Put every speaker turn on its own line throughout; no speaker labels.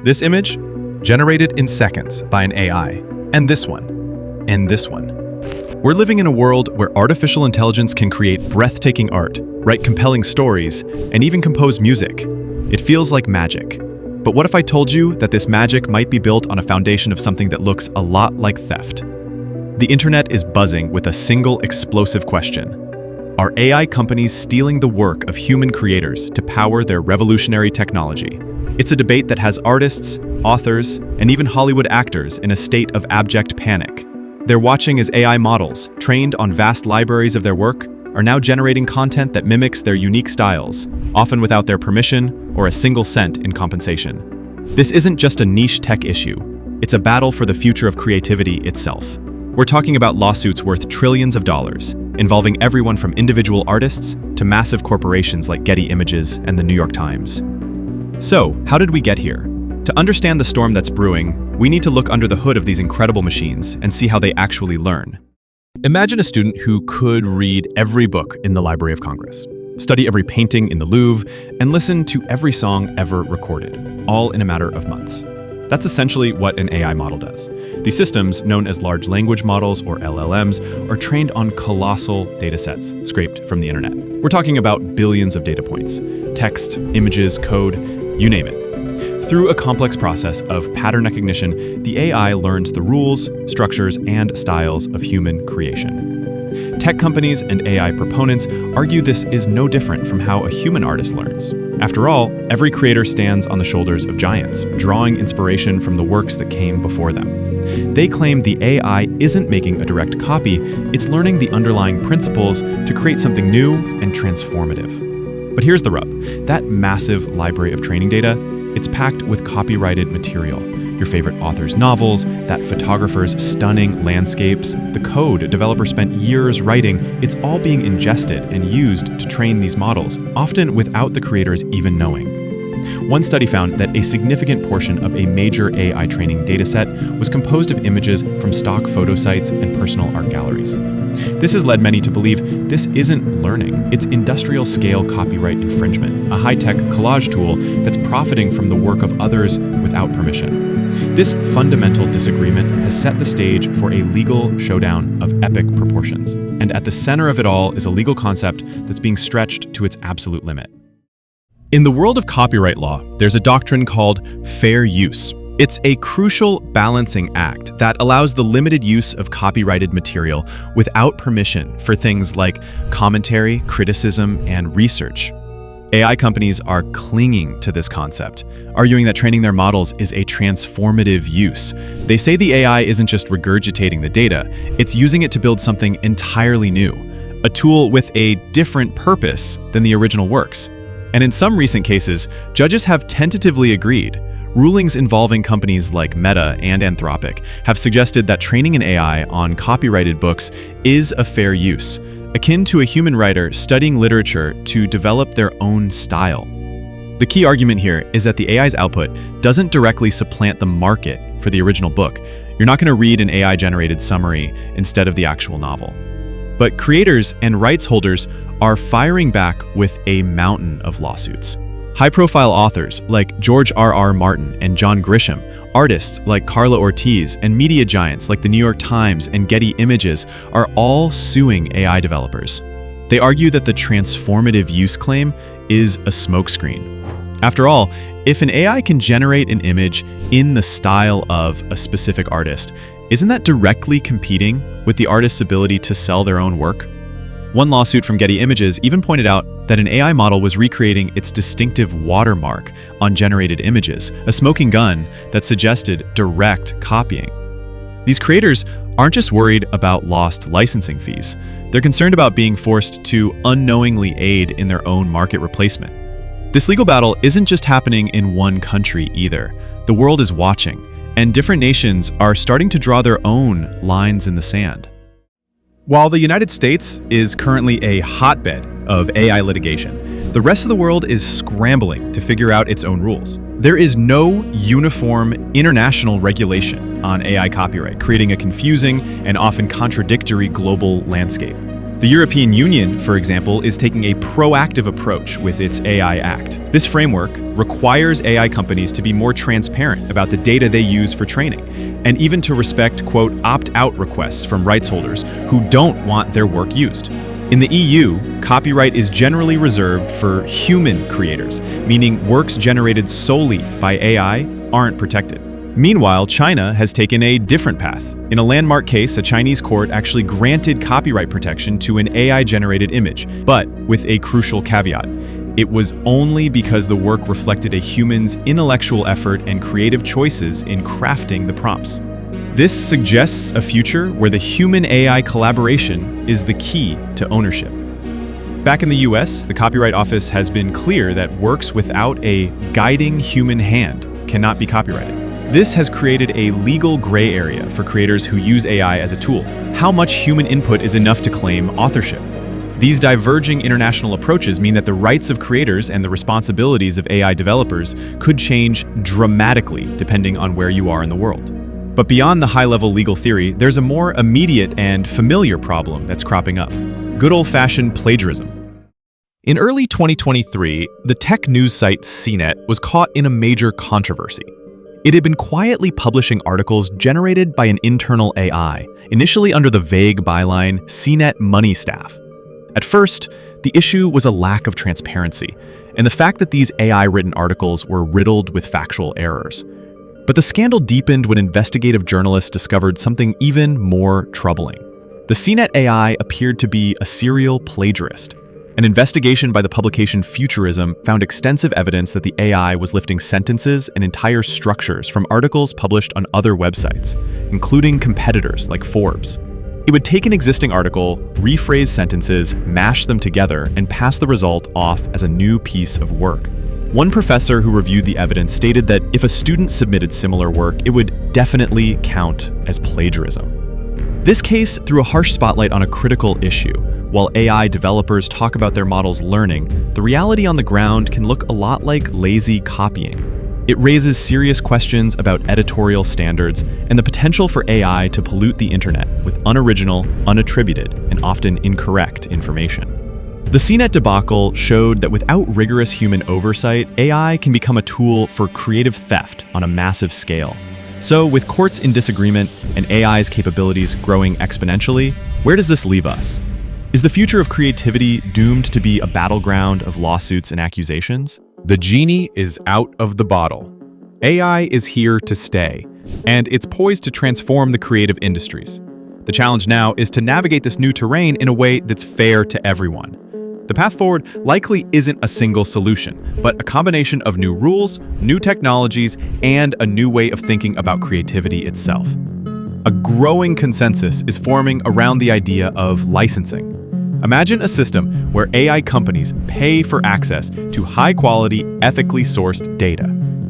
This image, generated in seconds by an AI, and this one, and this one. We're living in a world where artificial intelligence can create breathtaking art, write compelling stories, and even compose music. It feels like magic. But what if I told you that this magic might be built on a foundation of something that looks a lot like theft? The internet is buzzing with a single explosive question. Are AI companies stealing the work of human creators to power their revolutionary technology? It's a debate that has artists, authors, and even Hollywood actors in a state of abject panic. They're watching as AI models, trained on vast libraries of their work, are now generating content that mimics their unique styles, often without their permission or a single cent in compensation. This isn't just a niche tech issue. It's a battle for the future of creativity itself. We're talking about lawsuits worth trillions of dollars, involving everyone from individual artists to massive corporations like Getty Images and the New York Times. So, how did we get here? To understand the storm that's brewing, we need to look under the hood of these incredible machines and see how they actually learn.
Imagine a student who could read every book in the Library of Congress, study every painting in the Louvre, and listen to every song ever recorded, all in a matter of months. That's essentially what an AI model does. These systems, known as large language models or LLMs, are trained on colossal data sets scraped from the internet. We're talking about billions of data points, text, images, code, you name it. Through a complex process of pattern recognition, the AI learns the rules, structures, and styles of human creation. Tech companies and AI proponents argue this is no different from how a human artist learns. After all, every creator stands on the shoulders of giants, drawing inspiration from the works that came before them. They claim the AI isn't making a direct copy, it's learning the underlying principles to create something new and transformative. But here's the rub. That massive library of training data, it's packed with copyrighted material. Your favorite author's novels, that photographer's stunning landscapes, the code a developer spent years writing, it's all being ingested and used to train these models, often without the creators even knowing. One study found that a significant portion of a major AI training dataset was composed of images from stock photo sites and personal art galleries. This has led many to believe this isn't learning, it's industrial-scale copyright infringement, a high-tech collage tool that's profiting from the work of others without permission. This fundamental disagreement has set the stage for a legal showdown of epic proportions. And at the center of it all is a legal concept that's being stretched to its absolute limit. In the world of copyright law, there's a doctrine called fair use. It's a crucial balancing act that allows the limited use of copyrighted material without permission for things like commentary, criticism, and research. AI companies are clinging to this concept, arguing that training their models is a transformative use. They say the AI isn't just regurgitating the data, it's using it to build something entirely new, a tool with a different purpose than the original works. And in some recent cases, judges have tentatively agreed. Rulings involving companies like Meta and Anthropic have suggested that training an AI on copyrighted books is a fair use, akin to a human writer studying literature to develop their own style. The key argument here is that the AI's output doesn't directly supplant the market for the original book. You're not going to read an AI-generated summary instead of the actual novel. But creators and rights holders are firing back with a mountain of lawsuits. High-profile authors like George R.R. Martin and John Grisham, artists like Carla Ortiz, and media giants like the New York Times and Getty Images are all suing AI developers. They argue that the transformative use claim is a smokescreen. After all, if an AI can generate an image in the style of a specific artist, isn't that directly competing with the artist's ability to sell their own work? One lawsuit from Getty Images even pointed out that an AI model was recreating its distinctive watermark on generated images, a smoking gun that suggested direct copying. These creators aren't just worried about lost licensing fees. They're concerned about being forced to unknowingly aid in their own market replacement. This legal battle isn't just happening in one country either. The world is watching, and different nations are starting to draw their own lines in the sand. While the United States is currently a hotbed of AI litigation, the rest of the world is scrambling to figure out its own rules. There is no uniform international regulation on AI copyright, creating a confusing and often contradictory global landscape.
The European Union, for example, is taking a proactive approach with its AI Act. This framework requires AI companies to be more transparent about the data they use for training, and even to respect, quote, opt-out requests from rights holders who don't want their work used. In the EU, copyright is generally reserved for human creators, meaning works generated solely by AI aren't protected. Meanwhile, China has taken a different path. In a landmark case, a Chinese court actually granted copyright protection to an AI-generated image, but with a crucial caveat. It was only because the work reflected a human's intellectual effort and creative choices in crafting the prompts. This suggests a future where the human-AI collaboration is the key to ownership. Back in the US, the Copyright Office has been clear that works without a guiding human hand cannot be copyrighted. This has created a legal gray area for creators who use AI as a tool. How much human input is enough to claim authorship? These diverging international approaches mean that the rights of creators and the responsibilities of AI developers could change dramatically depending on where you are in the world. But beyond the high-level legal theory, there's a more immediate and familiar problem that's cropping up: good old-fashioned plagiarism. In early 2023, the tech news site CNET was caught in a major controversy. It had been quietly publishing articles generated by an internal AI, initially under the vague byline CNET Money Staff. At first, the issue was a lack of transparency, and the fact that these AI-written articles were riddled with factual errors. But the scandal deepened when investigative journalists discovered something even more troubling. The CNET AI appeared to be a serial plagiarist. An investigation by the publication Futurism found extensive evidence that the AI was lifting sentences and entire structures from articles published on other websites, including competitors like Forbes. It would take an existing article, rephrase sentences, mash them together, and pass the result off as a new piece of work. One professor who reviewed the evidence stated that if a student submitted similar work, it would definitely count as plagiarism. This case threw a harsh spotlight on a critical issue. While AI developers talk about their models learning, the reality on the ground can look a lot like lazy copying. It raises serious questions about editorial standards and the potential for AI to pollute the internet with unoriginal, unattributed, and often incorrect information. The CNET debacle showed that without rigorous human oversight, AI can become a tool for creative theft on a massive scale. So, with courts in disagreement and AI's capabilities growing exponentially, where does this leave us? Is the future of creativity doomed to be a battleground of lawsuits and accusations?
The genie is out of the bottle. AI is here to stay, and it's poised to transform the creative industries. The challenge now is to navigate this new terrain in a way that's fair to everyone. The path forward likely isn't a single solution, but a combination of new rules, new technologies, and a new way of thinking about creativity itself. A growing consensus is forming around the idea of licensing. Imagine a system where AI companies pay for access to high-quality, ethically sourced data,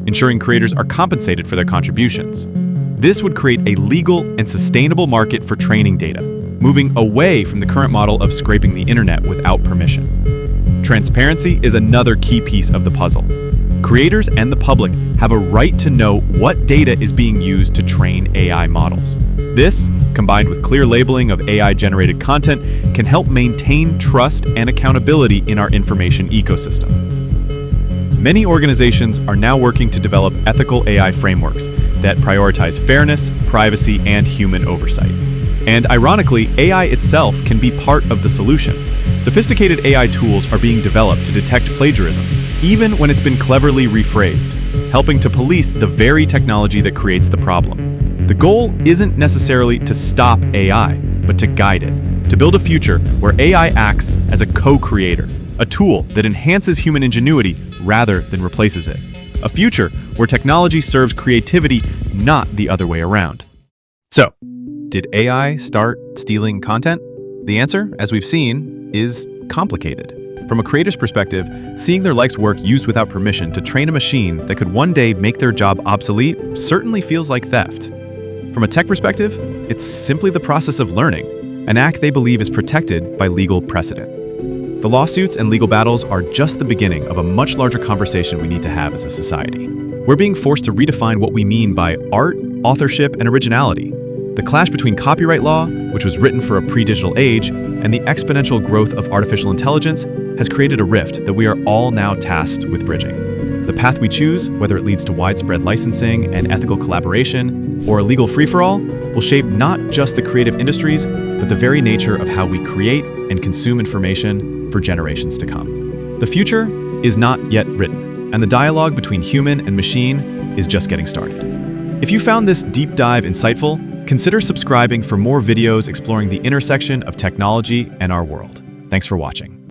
ensuring creators are compensated for their contributions. This would create a legal and sustainable market for training data, moving away from the current model of scraping the internet without permission. Transparency is another key piece of the puzzle. Creators and the public have a right to know what data is being used to train AI models. This, combined with clear labeling of AI-generated content, can help maintain trust and accountability in our information ecosystem. Many organizations are now working to develop ethical AI frameworks that prioritize fairness, privacy, and human oversight. And ironically, AI itself can be part of the solution. Sophisticated AI tools are being developed to detect plagiarism, even when it's been cleverly rephrased, helping to police the very technology that creates the problem. The goal isn't necessarily to stop AI, but to guide it, to build a future where AI acts as a co-creator, a tool that enhances human ingenuity rather than replaces it. A future where technology serves creativity, not the other way around. So, did AI start stealing content? The answer, as we've seen, is complicated. From a creator's perspective, seeing their liked work used without permission to train a machine that could one day make their job obsolete certainly feels like theft. From a tech perspective, it's simply the process of learning, an act they believe is protected by legal precedent. The lawsuits and legal battles are just the beginning of a much larger conversation we need to have as a society. We're being forced to redefine what we mean by art, authorship, and originality.
The clash between copyright law, which was written for a pre-digital age, and the exponential growth of artificial intelligence has created a rift that we are all now tasked with bridging. The path we choose, whether it leads to widespread licensing and ethical collaboration, or a legal free-for-all, will shape not just the creative industries, but the very nature of how we create and consume information for generations to come. The future is not yet written, and the dialogue between human and machine is just getting started. If you found this deep dive insightful, consider subscribing for more videos exploring the intersection of technology and our world. Thanks for watching.